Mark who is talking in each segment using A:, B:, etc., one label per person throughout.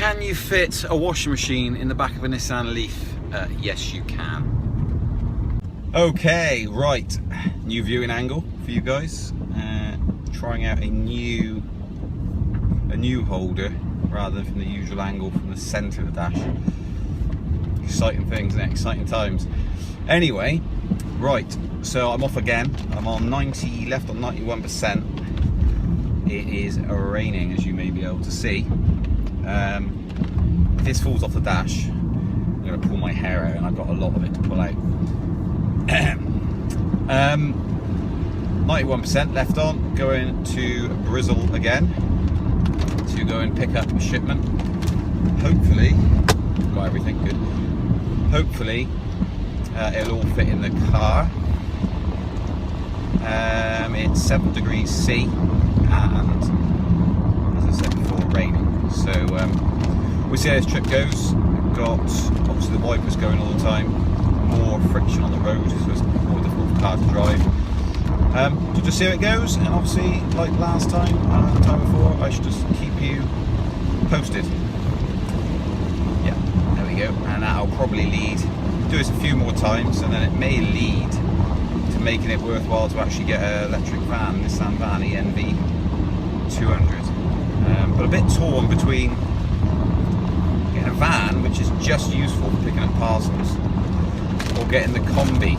A: Can you fit a washing machine in the back of a Nissan Leaf? Yes, you can. Okay, right. New viewing angle for you guys. Trying out a new holder rather than from the usual angle from the centre of the dash. Exciting things and exciting times. Anyway, right. So I'm off again. I'm on 90, left on 91%. It is raining, as you may be able to see. If this falls off the dash, I'm going to pull my hair out, and I've got a lot of it to pull out. 91% left on, going to Bristol again to go and pick up a shipment. Hopefully, got everything good. Hopefully, it'll all fit in the car. It's 7 degrees C, and as I said before, raining. So we'll see how this trip goes. We've got obviously the wipers going all the time, more friction on the road, so it's more difficult for cars to drive. So just see how it goes, and obviously, like last time and the time before, I should just keep you posted. Yeah, there we go, and that'll probably lead, do this a few more times, and then it may lead to making it worthwhile to actually get an electric van, Nissan van ENV 200. But a bit torn between getting a van, which is just useful for picking up parcels, or getting the combi,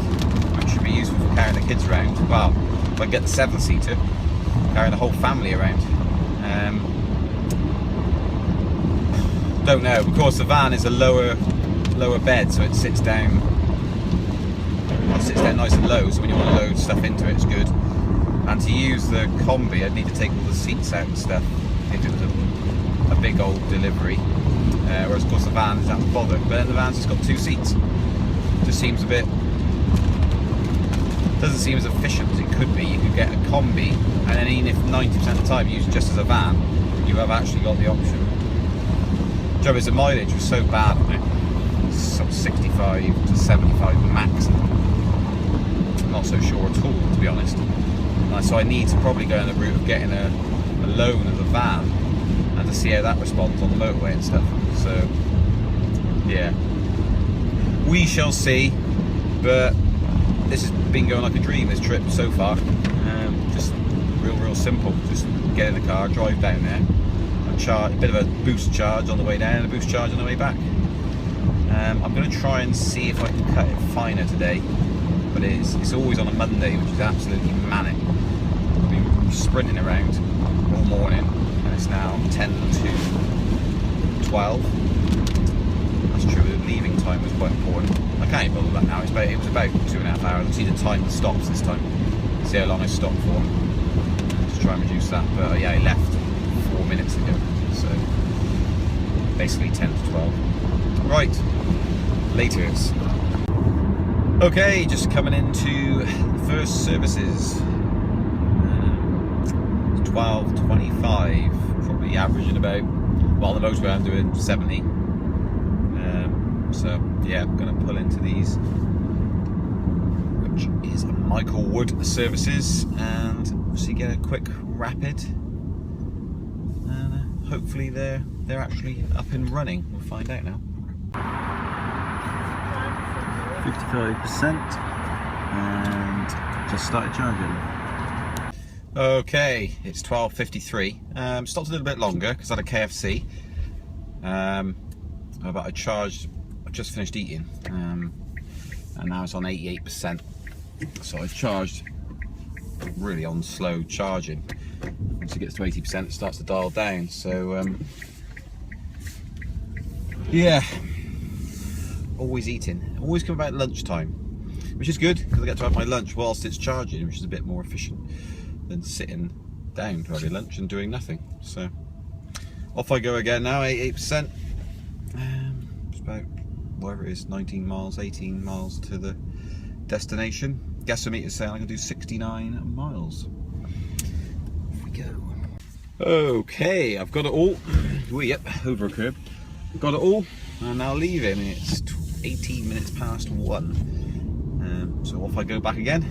A: which should be useful for carrying the kids around. Well, if I get the 7-seater, carrying the whole family around. Don't know. Of course, the van is a lower bed, so it sits down. Well, it sits down nice and low, so when you want to load stuff into it, it's good. And to use the combi, I'd need to take all the seats out and stuff if it was a big old delivery. Whereas, of course, the van doesn't bother. But then the van's just got 2 seats. Just seems a bit. Doesn't seem as efficient as it could be. You could get a combi, and then even if 90% of the time you use it just as a van, you have actually got the option. The trouble is the mileage was so bad on it. It's sort of 65 to 75 maximum. I'm not so sure at all, to be honest. So I need to probably go in the route of getting a loan of the van and to see how that responds on the motorway and stuff. So yeah, we shall see. But this has been going like a dream, this trip so far. Just real simple. Just get in the car, drive down there, and charge a bit of a boost charge on the way down and a boost charge on the way back. I'm going to try and see if I can cut it finer today, but it's always on a Monday, which is absolutely manic. I've been sprinting around all morning, and it's now 10 to 12. That's true, the leaving time was quite important. I can't even believe that now. It was about 2.5 hours. I'll see the time the stops this time. See how long I stopped for. Just try and reduce that. But yeah, I left 4 minutes ago. So basically 10 to 12. Right, laters. Okay, just coming into the first services. 12.25. Probably averaging about, well, the motorway I'm doing 70. So yeah, I'm going to pull into these, which is Michael Wood Services, and obviously get a quick rapid, and hopefully they're actually up and running. We'll find out now. 55%, and just started charging. Okay, it's 12:53. Stopped a little bit longer because I had a KFC. But I charged. I've just finished eating, and now it's on 88%. So I charged really on slow charging. Once it gets to 80%, it starts to dial down. So yeah, always eating. Always come about lunchtime, which is good because I get to have my lunch whilst it's charging, which is a bit more efficient than sitting down to have your lunch and doing nothing. So off I go again now, 88%. It's about, whatever it is, 19 miles, 18 miles to the destination. Gasometer's saying I can do 69 miles. Off we go. Okay, I've got it all. Oh, yep, over a curb. Got it all. I'm now leaving. It's 18 minutes past 1. So off I go back again.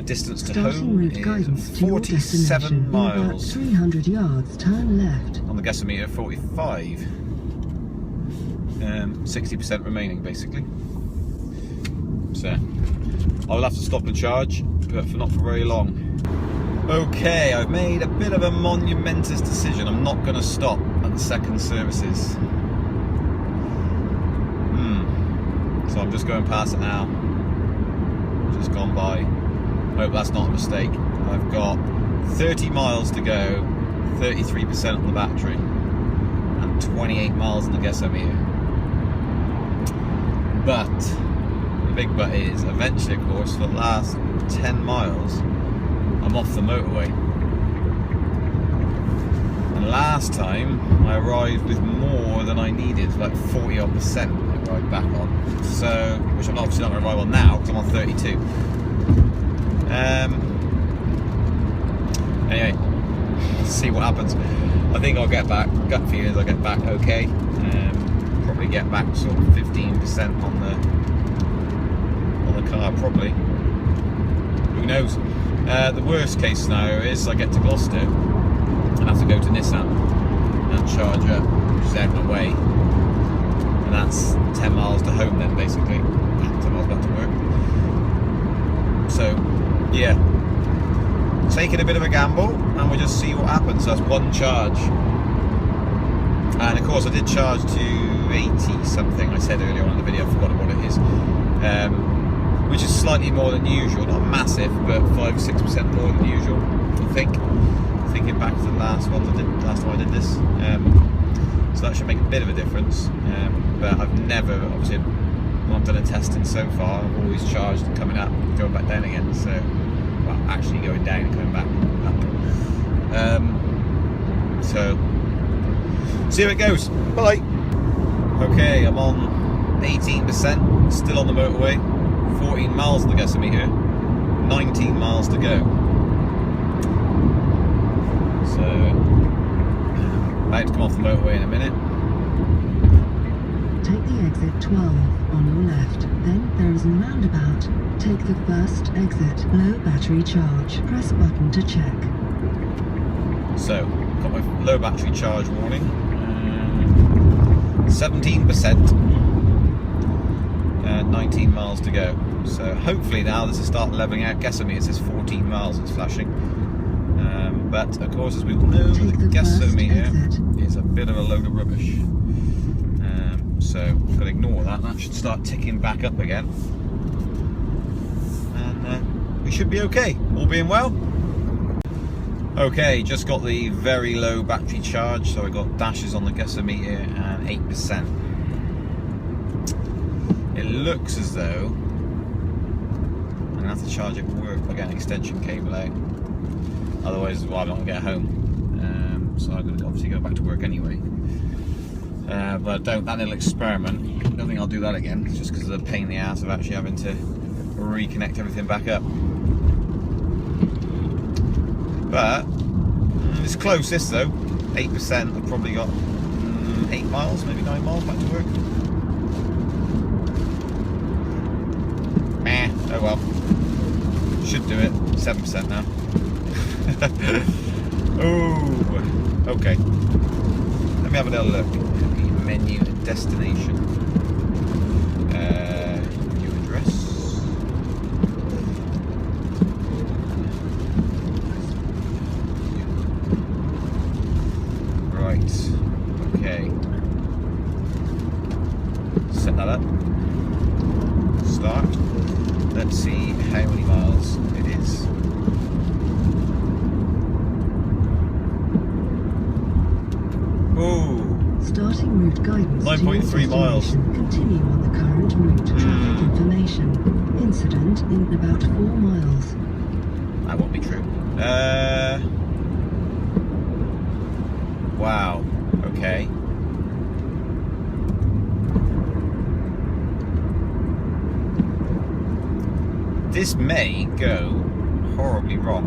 A: Distance to home is 47 miles.
B: 300 yards, turn left.
A: On the guessometer 45. 60% remaining basically. So I'll have to stop and charge, but not for very long. Okay, I've made a bit of a monumentous decision. I'm not going to stop at the second services. So I'm just going past it now. Just gone by. Hope that's not a mistake. I've got 30 miles to go, 33% on the battery, and 28 miles in the guessometer. But the big but is, eventually, of course, for the last 10 miles, I'm off the motorway. And last time I arrived with more than I needed, like 40% I arrived back on. So, which I'm obviously not going to arrive on now because I'm on 32. Anyway, let's see what happens. I think I'll get back. Gut feelings, I'll get back okay. Probably get back sort of 15% on the car, probably. Who knows? The worst case scenario is I get to Gloucester and have to go to Nissan and charge up, which is out of the way, and that's 10 miles to home then, basically. 10 miles back to work. So, yeah, taking a bit of a gamble, and we'll just see what happens. So that's one charge, and of course I did charge to 80 something. I said earlier on in the video, I forgot what it is. Which is slightly more than usual, not massive, but 5-6% more than usual, I think. Thinking back to the last time I did this, so that should make a bit of a difference. But I've never, obviously, when I've done a testing so far, I've always charged and coming up, going back down again. So, well, actually going down and coming back up. So, see how it goes. Bye. Okay, I'm on 18%, still on the motorway. 14 miles on the guessometer, 19 miles to go. So, about to come off the motorway in a minute.
B: Take the exit 12 on your left. Then there is a roundabout. Take the first exit. Low battery charge. Press button to check.
A: So, got my low battery charge warning. 17%. 19 miles to go. So hopefully now this will start leveling out. Guessometer says 14 miles it's flashing. But of course, as we all know, the guessometer is a bit of a load of rubbish. So I'm going to ignore that. That should start ticking back up again. And we should be okay, all being well. Okay, just got the very low battery charge. So I got dashes on the guessometer and 8%. It looks as though I'm going to have to charge it at work by getting an extension cable out. Otherwise, well, I'm not going to get home. So I'm going to obviously go back to work anyway. But that little experiment, I don't think I'll do that again, just because of the pain in the ass of actually having to reconnect everything back up. But it's close, this though. 8%, I've probably got 8 miles, maybe 9 miles back to work. Oh well, should do it. 7% now. Oh, okay. Let me have a little look. Menu and destination. New address. Right. Okay. Set that up. Start. Let's see how many miles it is. Oh,
B: starting route guidance.
A: 9.3 miles.
B: Continue on the current route. Traffic information. Incident in about 4 miles.
A: That won't be true. Wow. Okay. This may go horribly wrong.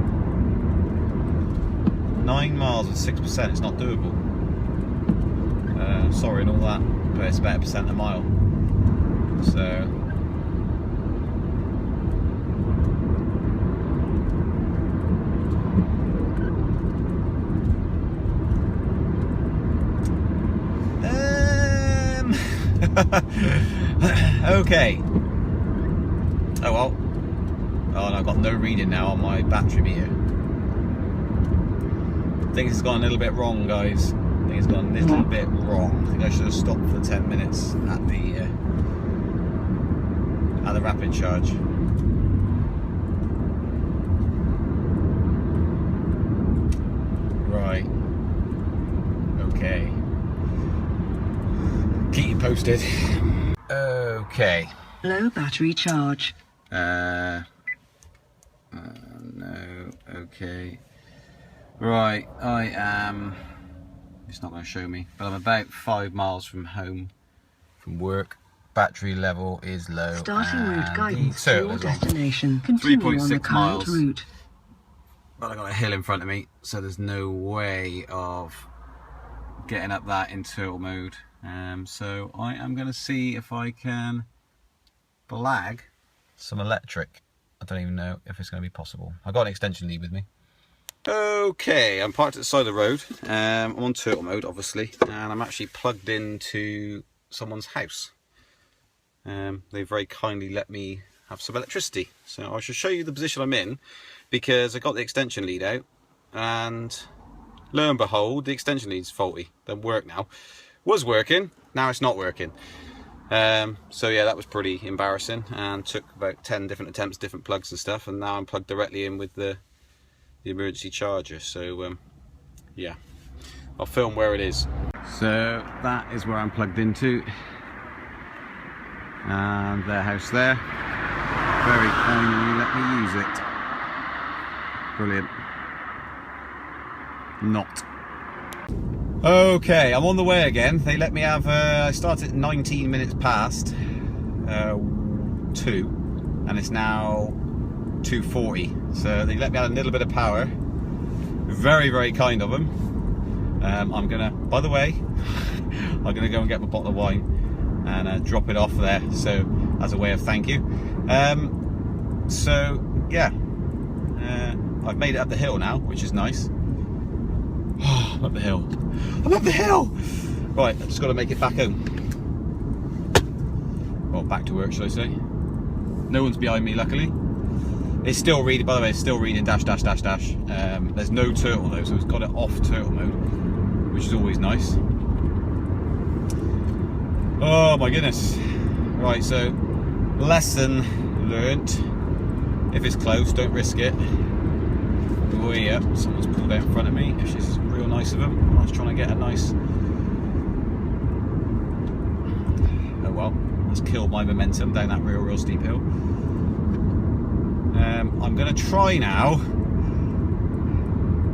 A: 9 miles with 6%, it's not doable. Sorry and all that, but it's about 1% a mile. So Okay. Oh well. Oh, and I've got no reading now on my battery meter. I think it's gone a little bit wrong, guys. I think it's gone a little bit wrong. I think I should have stopped for 10 minutes at the rapid charge. Right. Okay. Keep you posted. Okay.
B: Low battery charge.
A: No. Okay. Right. I am. It's not going to show me, but I'm about 5 miles from home, from work. Battery level is low.
B: Starting route guidance
A: to
B: to your destination. Continue on the
A: 3.6
B: current
A: miles.
B: route.
A: But I got a hill in front of me, so there's no way of getting up that in turtle mode. So I am going to see if I can blag some electric. I don't even know if it's going to be possible. I've got an extension lead with me. Okay, I'm parked at the side of the road. I'm on turtle mode, obviously, and I'm actually plugged into someone's house. They very kindly let me have some electricity. So I should show you the position I'm in, because I got the extension lead out, and lo and behold, the extension lead's faulty. Doesn't work now. Was working, now it's not working. So yeah, that was pretty embarrassing, and took about 10 different attempts, different plugs and stuff, and now I'm plugged directly in with the emergency charger. So yeah, I'll film where it is. So that is where I'm plugged into, and their house there. Very kindly let me use it. Brilliant. Not. Okay, I'm on the way again. They let me have, I started at 19 minutes past 2, and it's now 2:40. So they let me have a little bit of power. Very, very kind of them. I'm gonna, by the way, I'm gonna go and get my bottle of wine and drop it off there. So as a way of thank you. So yeah, I've made it up the hill now, which is nice. I'm up the hill. I'm up the hill! Right, I've just got to make it back home. Well, back to work, shall I say. No one's behind me, luckily. It's still reading, by the way, it's still reading dash, dash, dash, dash. There's no turtle though, so it's got it off turtle mode, which is always nice. Oh my goodness. Right, so, lesson learnt. If it's close, don't risk it. Way up, someone's pulled out in front of me, which is real nice of them. I was trying to get a nice. Oh well, that's killed my momentum down that real steep hill. I'm going to try now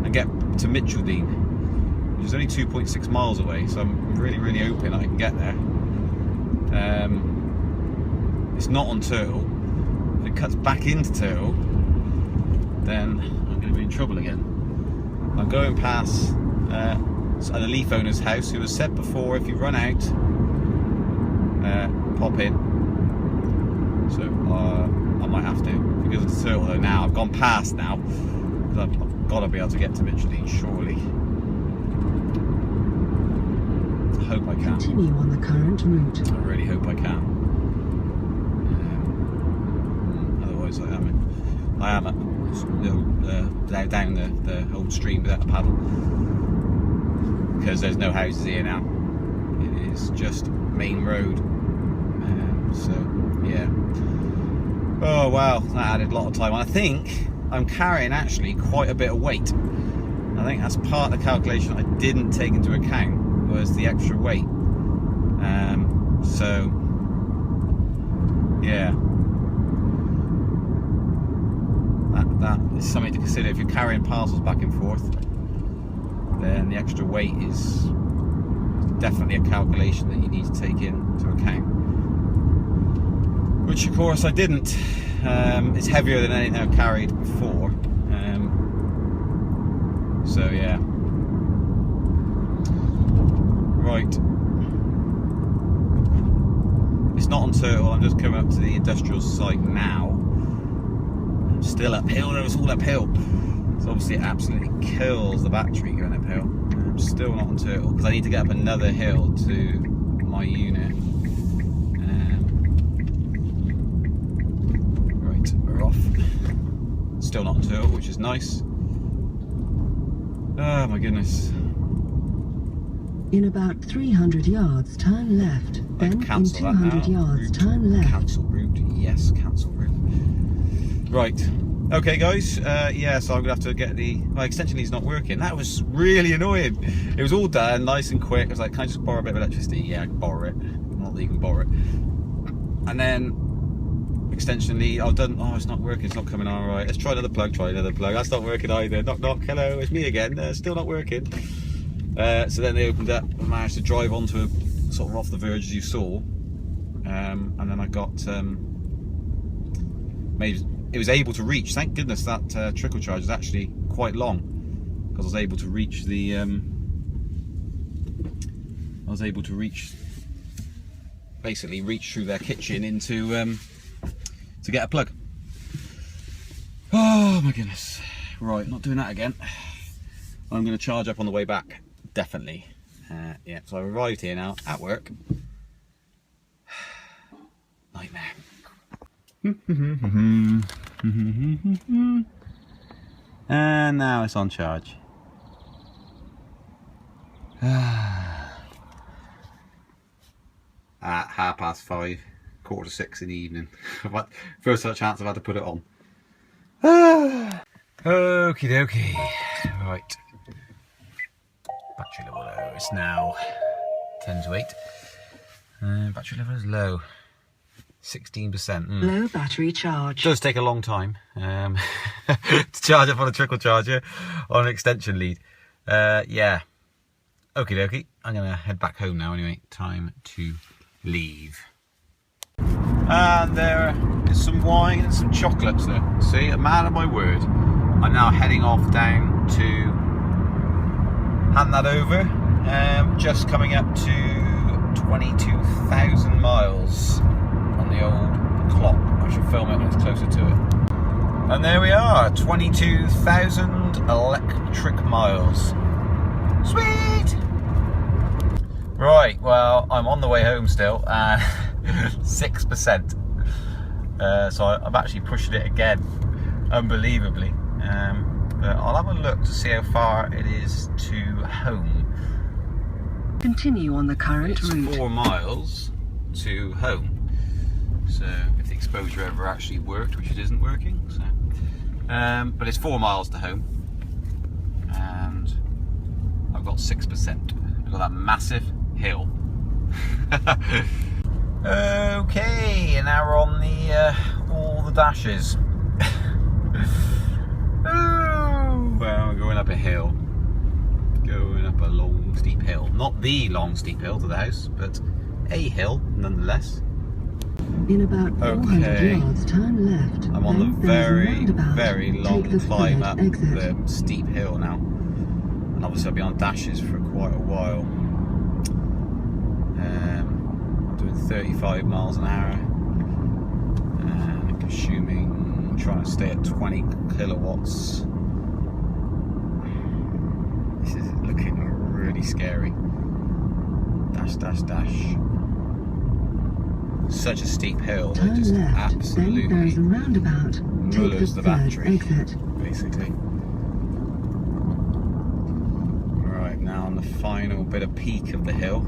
A: and get to Mitcheldean, which is only 2.6 miles away, so I'm really hoping I can get there. It's not on Turtle. If it cuts back into Turtle, then I'm going to be in trouble again. I'm going past the leaf owner's house, who has said before, if you run out, pop in. So I might have to, because of the turtle though. Now I've gone past now, because I've got to be able to get to Mitcheldean, surely. I hope I can.
B: Continue on the current route.
A: I really hope I can. Otherwise I am at down the old stream without a paddle, because there's no houses here now. It is just main road. So yeah. Oh wow, that added a lot of time. I think I'm carrying actually quite a bit of weight. I think that's part of the calculation I didn't take into account, was the extra weight. So yeah, that is something to consider. If you're carrying parcels back and forth, then the extra weight is definitely a calculation that you need to take into account, which of course I didn't. It's heavier than anything I've carried before, so yeah. Right, it's not on Turtle. I'm just coming up to the industrial site now. I'm still uphill though, it's all uphill. So obviously it absolutely kills the battery going uphill. I'm still not on Turtle, because I need to get up another hill to my unit. Right, we're off. Still not on turtle, which is nice. Oh my goodness.
B: In about 300 yards, turn left. Then in
A: Cancel that
B: 200
A: now.
B: yards,
A: Route.
B: turn left.
A: Cancel route. Yes, cancel route. Right. Okay, guys. Yeah, so I'm gonna have to get my extension lead's not working. That was really annoying. It was all done, nice and quick. I was like, can I just borrow a bit of electricity? Yeah, I can borrow it. Not that you can borrow it. And then extension lead. Oh, done. Oh, it's not working. It's not coming on. Right. Let's try another plug. Try another plug. That's not working either. Knock, knock. Hello, it's me again. Still not working. So then they opened up. I managed to drive onto a sort of off the verge as you saw, and then I got it was able to reach. Thank goodness that trickle charge is actually quite long, because I was able to reach the basically reach through their kitchen into to get a plug. Oh my goodness. Right, not doing that again. I'm going to charge up on the way back, definitely. Yeah, so I've arrived here now at work. Nightmare. And now it's on charge. At 5:30, 5:45 in the evening. First chance I've had to put it on. Okie dokie. Right. Battery level low. It's now 10 to 8. Battery level is low. 16%.
B: Low battery charge.
A: Does take a long time to charge up on a trickle charger on an extension lead. Yeah. Okie dokie. I'm going to head back home now anyway. Time to leave. And there is some wine and some chocolates there. See, a man of my word. I'm now heading off down to hand that over. Just coming up to 22,000 miles on the old clock. I should film it when it's closer to it. And there we are, 22,000 electric miles. Sweet! Right, well, I'm on the way home still, 6%. So I've actually pushed it again, unbelievably. But I'll have a look to see how far it is to home.
B: Continue on the current route.
A: It's 4 miles to home. So if the exposure ever actually worked, which it isn't working, so but it's 4 miles to home, and I've got 6%. I've got that massive hill. Okay, and now we're on the all the dashes. Oh, well, we're going up a hill. Going up a long, steep hill. Not the long, steep hill to the house, but a hill nonetheless.
B: In about 400 yards, turn left.
A: I'm on the very long climb up the steep hill now. And obviously I'll be on dashes for quite a while. I'm doing 35 miles an hour. And consuming, trying to stay at 20 kilowatts. This is looking really scary. Dash, dash, dash. Such a steep hill that just
B: left,
A: absolutely
B: then there's a roundabout.
A: mullers the battery,
B: exit.
A: basically. Right, now on the final bit of peak of the hill.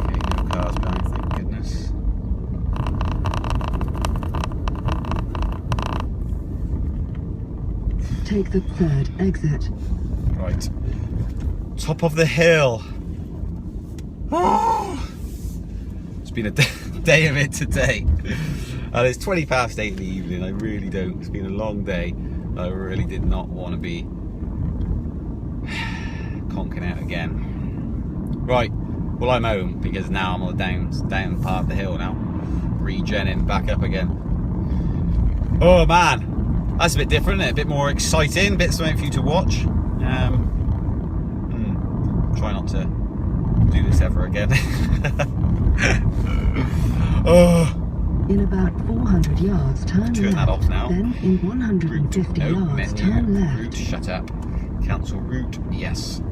A: Okay, no cars behind, thank goodness.
B: Take the 3rd exit.
A: Right, top of the hill. Oh, it's been a day of it today, and it's 20 past 8 in the evening. I really don't. It's been a long day. I really did not want to be conking out again. Right, well, I'm home because now I'm on the down part of the hill now, regenning back up again. Oh man, that's a bit different, a bit more exciting, a bit something for you to watch. Try not to do this ever again. Oh.
B: In about 400 yards, turn
A: Turn
B: left.
A: that off now.
B: Then in 150
A: No
B: yards,
A: menu.
B: turn left.
A: Route, shut up. Cancel route, yes.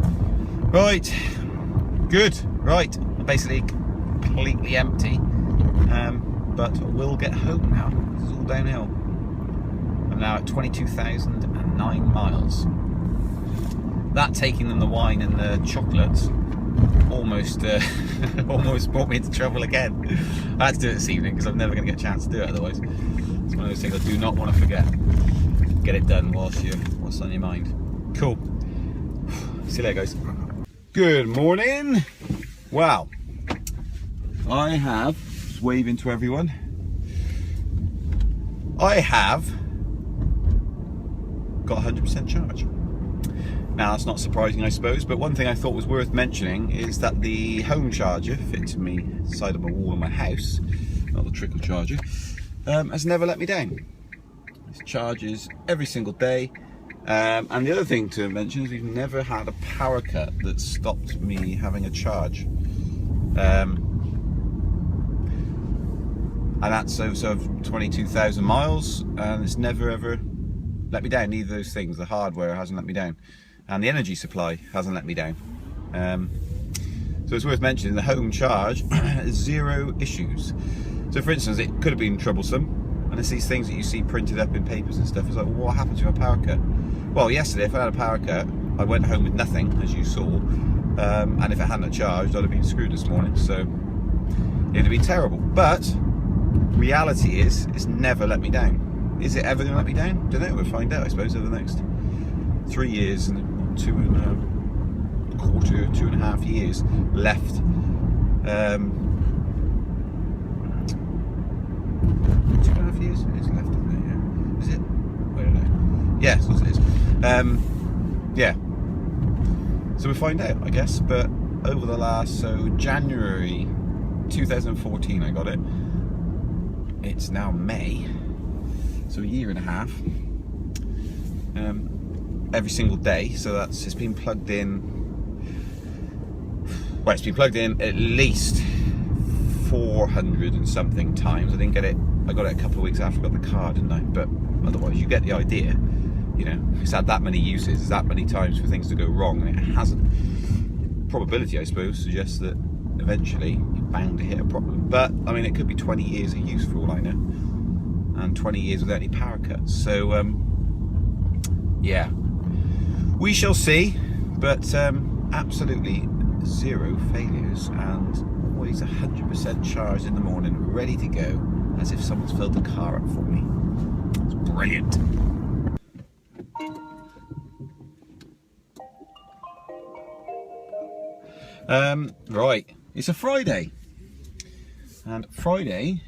A: Right, good. Right, basically completely empty. but we'll get home now. This is all downhill. I'm now at 22,009 miles. That taking them the wine and the chocolates almost almost brought me into trouble again. I had to do it this evening because I'm never going to get a chance to do it otherwise. It's one of those things I do not want to forget. Get it done whilst what's on your mind. Cool. See you later, guys. Good morning. Wow. I have, just waving to everyone, I have got 100% charge. Now that's not surprising, I suppose, but one thing I thought was worth mentioning is that the home charger fitted to me side of my wall in my house, not the trickle charger, has never let me down. It charges every single day. And the other thing to mention is we've never had a power cut that stopped me having a charge. And that's over 22,000 miles, and it's never ever let me down. Neither of those things. The hardware hasn't let me down, and the energy supply hasn't let me down. So it's worth mentioning the home charge, 0 issues. So for instance, it could have been troublesome, and it's these things that you see printed up in papers and stuff. It's like, well, what happened to a power cut? Well, yesterday, if I had a power cut, I went home with nothing, as you saw, and if it hadn't charged, I'd have been screwed this morning. So it'd have been terrible. But reality is, it's never let me down. Is it ever going to let me down? Don't know. We'll find out, I suppose, over the next 3 years and 2.25 years left. 2.5 years is left, isn't it? Yeah. Is it? I don't know. Yes, it is. Yeah. So we'll find out, I guess. But over the last, January 2014, I got it. It's now May, so a year and a half. Every single day, so it's been plugged in. Well, it's been plugged in at least 400 and something times. I didn't get it. I got it a couple of weeks after I got the car, didn't I? But otherwise, you get the idea. You know, it's had that many uses, that many times for things to go wrong, and it hasn't. Probability, I suppose, suggests that eventually you're bound to hit a problem. But I mean, it could be 20 years of use for all I know, and 20 years without any power cuts. So yeah, we shall see. But absolutely 0 failures, and always 100% charged in the morning, ready to go, as if someone's filled the car up for me. It's brilliant. Right, it's a Friday, and Friday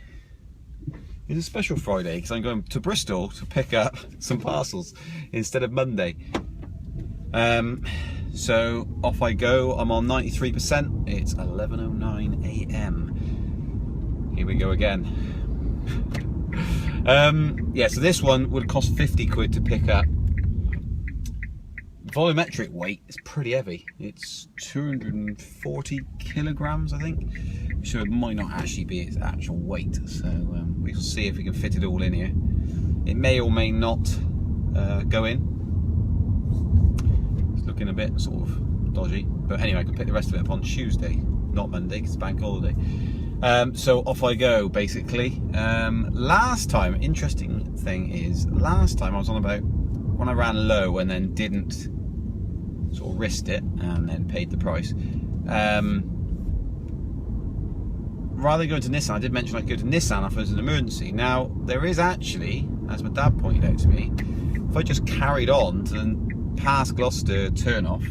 A: is a special Friday because I'm going to Bristol to pick up some parcels instead of Monday. So off I go. I'm on 93%. It's 11:09 a.m. Here we go again. Yeah, so this one would cost 50 quid to pick up. Volumetric weight is pretty heavy. It's 240 kilograms, I think. So it might not actually be its actual weight. So we'll see if we can fit it all in here. It may or may not go in. It's looking a bit sort of dodgy. But anyway, I can pick the rest of it up on Tuesday, not Monday, because it's bank holiday. So off I go, basically. Last time, interesting thing is, last time I was on about when I ran low and then didn't sort of risked it and then paid the price. Rather than going to Nissan, I did mention I could go to Nissan if it was an emergency. Now, there is actually, as my dad pointed out to me, if I just carried on to the past Gloucester turn off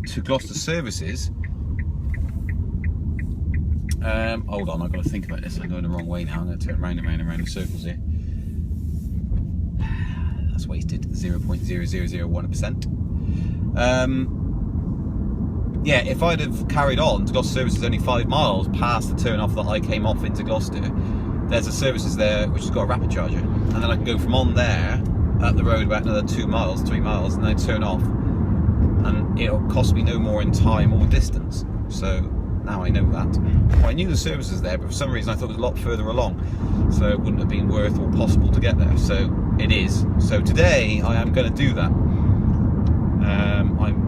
A: to Gloucester services. Hold on, I've got to think about this. I'm going the wrong way now. I'm going to turn round and round and round in circles here. That's wasted 0.0001%. Yeah, if I'd have carried on to Gloucester services only 5 miles past the turn off that I came off into Gloucester, there's a services there which has got a rapid charger, and then I can go from on there up the road about another 2 miles, 3 miles, and then turn off, and it'll cost me no more in time or distance. So now I know that. Well, I knew the services there, but for some reason I thought it was a lot further along, so it wouldn't have been worth or possible to get there. So it is. So today I am going to do that.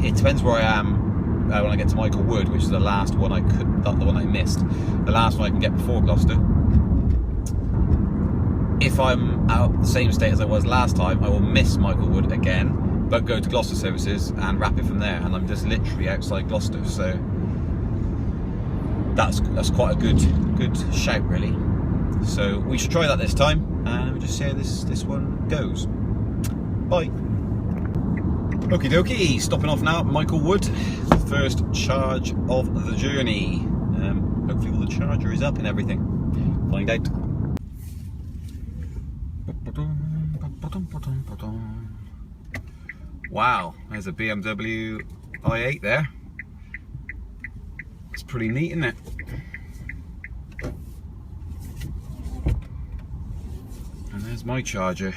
A: It depends where I am when I get to Michael Wood, which is the last one I could, not the one I missed, the last one I can get before Gloucester. if I'm out the same state as I was last time, I will miss Michael Wood again, but go to Gloucester services and wrap it from there, and I'm just literally outside Gloucester, so that's quite a good shout really. So we should try that this time, and we'll just see how this one goes. Bye. Okie dokie, stopping off now at Michael Wood, first charge of the journey. Hopefully all the charger is up and everything. Find out. Wow, there's a BMW i8 there. It's pretty neat, isn't it? And there's my charger.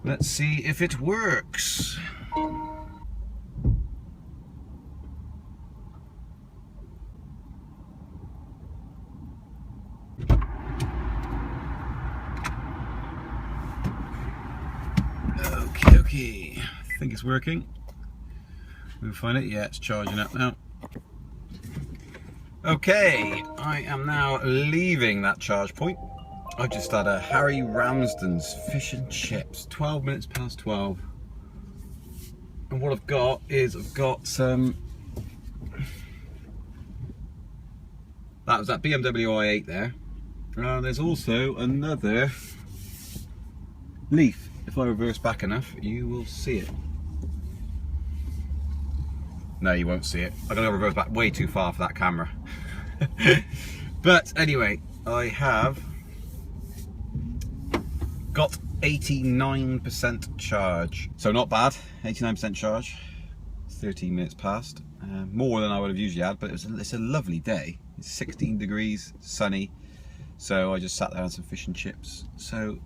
A: Let's see if it works. Okay, I think it's working. We'll find it. Yeah, it's charging up now. Okay, I am now leaving that charge point. I just had a Harry Ramsden's fish and chips, 12 minutes past 12. And what I've got is some, that was that BMW i8 there. There's also another Leaf. If I reverse back enough, you will see it. No, you won't see it. I'm going to reverse back way too far for that camera. But anyway, I have got 89% charge. So not bad, 89% charge. 13 minutes past. More than I would have usually had, but it's a lovely day. It's 16 degrees, sunny. So I just sat there on some fish and chips. So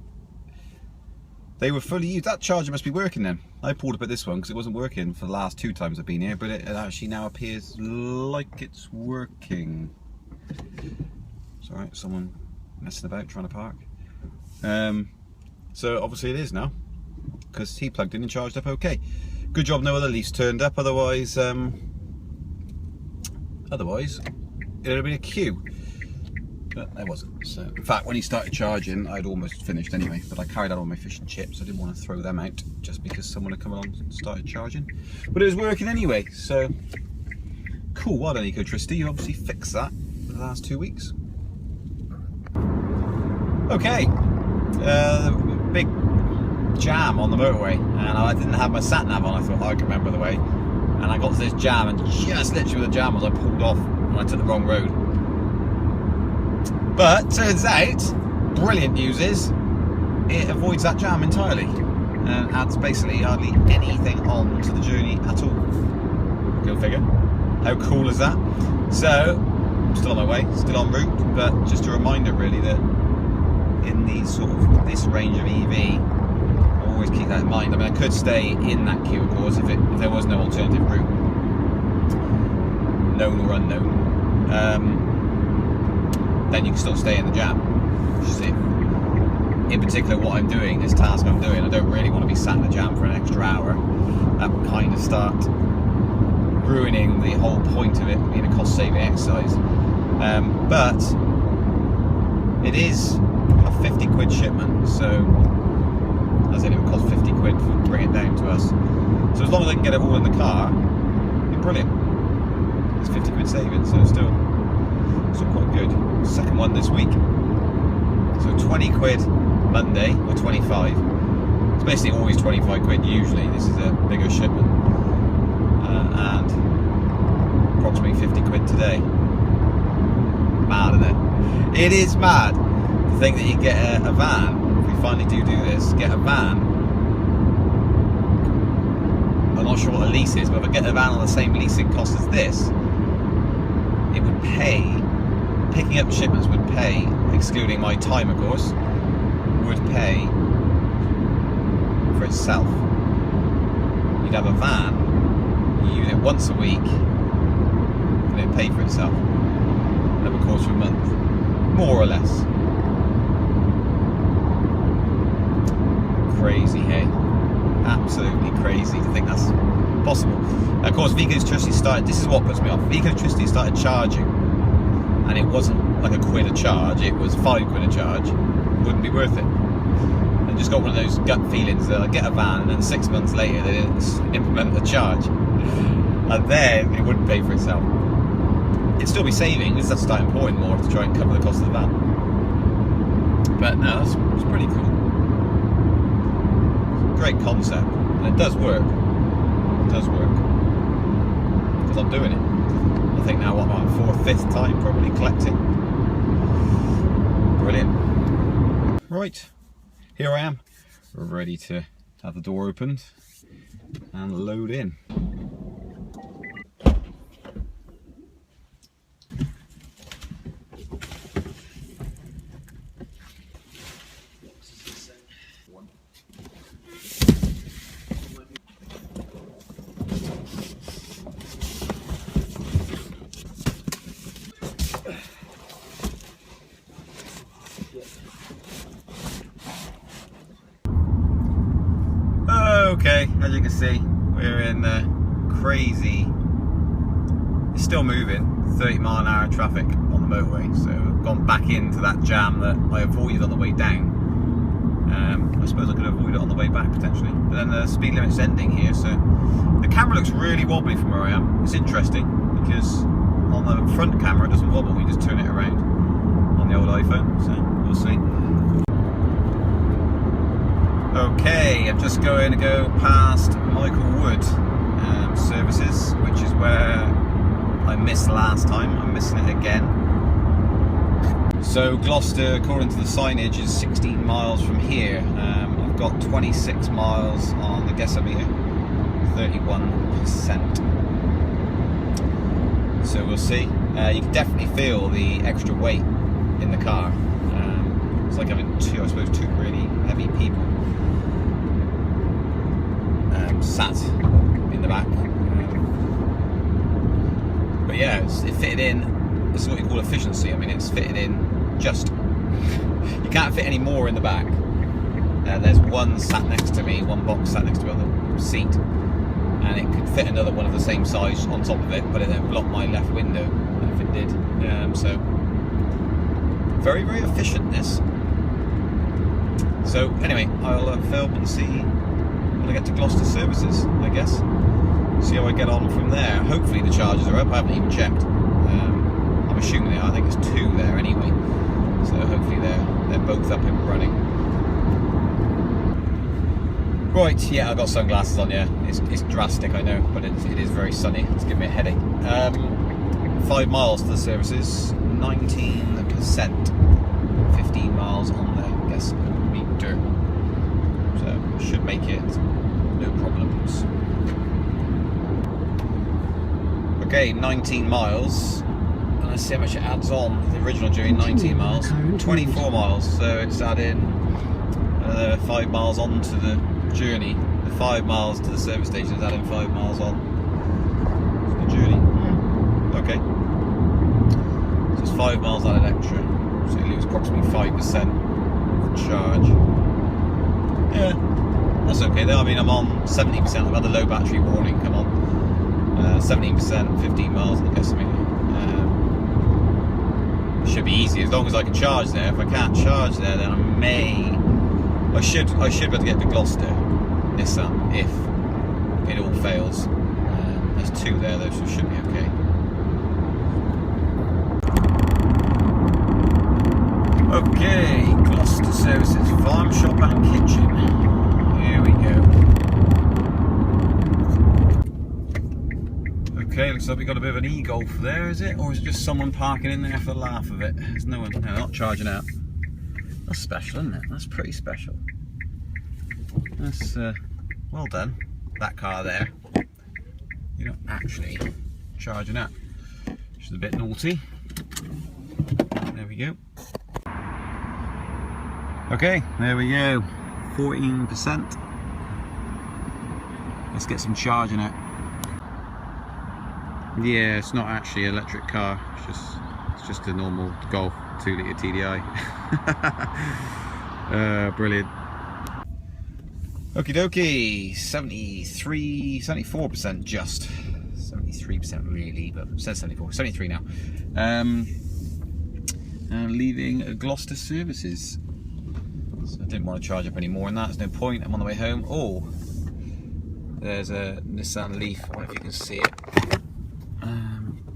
A: they were fully used. That charger must be working then. I pulled up at this one because it wasn't working for the last 2 times I've been here, but it actually now appears like it's working. It's alright, someone messing about trying to park. So obviously it is now, because he plugged in and charged up okay. Good job no other Leafs turned up, otherwise it would have been a queue. But there wasn't. So in fact, when he started charging, I'd almost finished anyway, but I carried out all my fish and chips. I didn't want to throw them out just because someone had come along and started charging. But it was working anyway, so cool. Well done, Ecotricity. You obviously fixed that in the last 2 weeks. Okay, big jam on the motorway, and I didn't have my sat nav on. I thought I could remember the way, and I got to this jam, and just literally where the jam was, I pulled off and I took the wrong road. But turns out, brilliant news is, it avoids that jam entirely and adds basically hardly anything on to the journey at all. Go figure. How cool is that? So, I'm still on my way, still en route, but just a reminder really that in this range of EV, always keep that in mind. I mean, I could stay in that queue, of course, if there was no alternative route, known or unknown. Then you can still stay in the jam. Just in particular, what I'm doing, this task I'm doing, I don't really want to be sat in the jam for an extra hour. That would kind of start ruining the whole point of it being a cost-saving exercise. But it is a 50 quid shipment, so as in it would cost 50 quid to bring it down to us. So as long as I can get it all in the car, it'd be brilliant. It's 50 quid savings, so still quite good. Second one this week. So 20 quid Monday, or 25. It's basically always 25 quid usually. This is a bigger shipment. And approximately 50 quid today. Mad, isn't it? It is mad to think that you get a van, if we finally do this, get a van. I'm not sure what a lease is, but if I get a van on the same leasing cost as this, it would pay, picking up shipments would pay, excluding my time of course, would pay for itself. You'd have a van, you use it once a week, and it'd pay for itself over the course of a month, more or less. Crazy, hey? Absolutely crazy to think that's possible. Of course, Ecotricity started, this is what puts me off, Ecotricity started charging, and it wasn't like a quid a charge, it was 5 quid a charge, wouldn't be worth it. I just got one of those gut feelings that I get a van and then 6 months later they didn't implement the charge, and then it wouldn't pay for itself. It'd still be saving, just have to start importing more to try and cover the cost of the van. But no, it's pretty cool. Great concept, and it does work. It does work because I'm doing it. I think now what, my 4th, 5th time probably collecting. Brilliant. Right, here I am, ready to have the door opened and load in. Okay, as you can see, we're in crazy, it's still moving, 30-mile-an-hour traffic on the motorway, so I've gone back into that jam that I avoided on the way down. I suppose I could avoid it on the way back potentially, but then the speed limit's ending here, so the camera looks really wobbly from where I am. It's interesting because on the front camera it doesn't wobble, we just turn it around on the old iPhone, so we'll see. Okay, I'm just going to go past Michael Wood services, which is where I missed last time. I'm missing it again. So Gloucester, according to the signage, is 16 miles from here. I've got 26 miles on the guessometer, 31%. So we'll see. You can definitely feel the extra weight in the car. It's like having two really heavy people sat in the back. But yeah, it fitted in. This is what you call efficiency. I mean, it's fitted in just. You can't fit any more in the back. There's one sat next to me, one box sat next to me on the seat, and it could fit another one of the same size on top of it, but it then blocked my left window if it did. So very, very efficient this. So anyway, I'll film and see when I get to Gloucester services, I guess. See how I get on from there. Hopefully the charges are up. I haven't even checked. I'm assuming they are. I think it's 2 there anyway. So hopefully they're both up and running. Right, yeah, I've got sunglasses on. Yeah, it's drastic, I know, but it is very sunny. It's giving me a headache. 5 miles to the services, 19%. 15 miles on the guessometer. So should make it no problems. Okay, 19 miles. And let's see how much it adds on. The original journey, 19 miles. 24 miles, so it's adding 5 miles on to the journey. The 5 miles to the service station is adding 5 miles on to the journey. Okay. So it's 5 miles added extra. So you lose approximately 5% of the charge. Yeah, that's okay though. I mean, I'm on 70%. I've had the low battery warning come on. 17%, 15 miles on the guessometer. Should be easy as long as I can charge there. If I can't charge there, then I should be able to get to Gloucester Nissan if it all fails. There's 2 there though, so it should be okay. Okay, Gloucester services, farm shop and kitchen. Here we go. Okay, looks like we got a bit of an e-golf there, is it? Or is it just someone parking in there for the laugh of it? There's no one, no, not charging out. That's special, isn't it? That's pretty special. That's, well done. That car there. You're not actually charging out. Which is a bit naughty. There we go. Okay, there we go. 14%. Let's get some charging out. Yeah, it's not actually an electric car. It's just a normal Golf 2-litre TDI. Brilliant. Okie dokie, 74% just. 73% really, but it says 74, 73 now. and leaving Gloucester Services. So I didn't want to charge up any more than that. There's no point. I'm on the way home. Oh, there's a Nissan Leaf. I wonder if you can see it.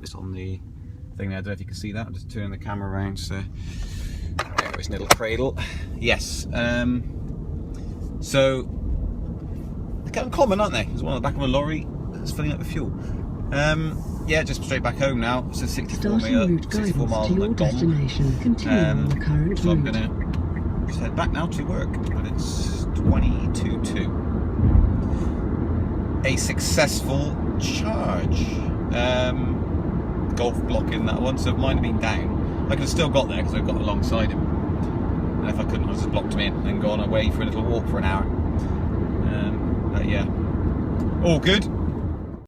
A: It's on the thing there. I don't know if you can see that. I'm just turning the camera around. So there is a little cradle. Yes. So they're kind of common, aren't they? There's one on the back of a lorry that's filling up with fuel. Yeah, just straight back home now. So 64 miles on the
B: destination. Continue on the current
A: so I'm
B: route.
A: gonna just head back now to work. But it's 22:02. A successful charge. Golf blocking that one, so if mine had been down, I could have still got there because I've got alongside him. And if I couldn't, I just blocked him in and gone away for a little walk for an hour. But yeah, all good.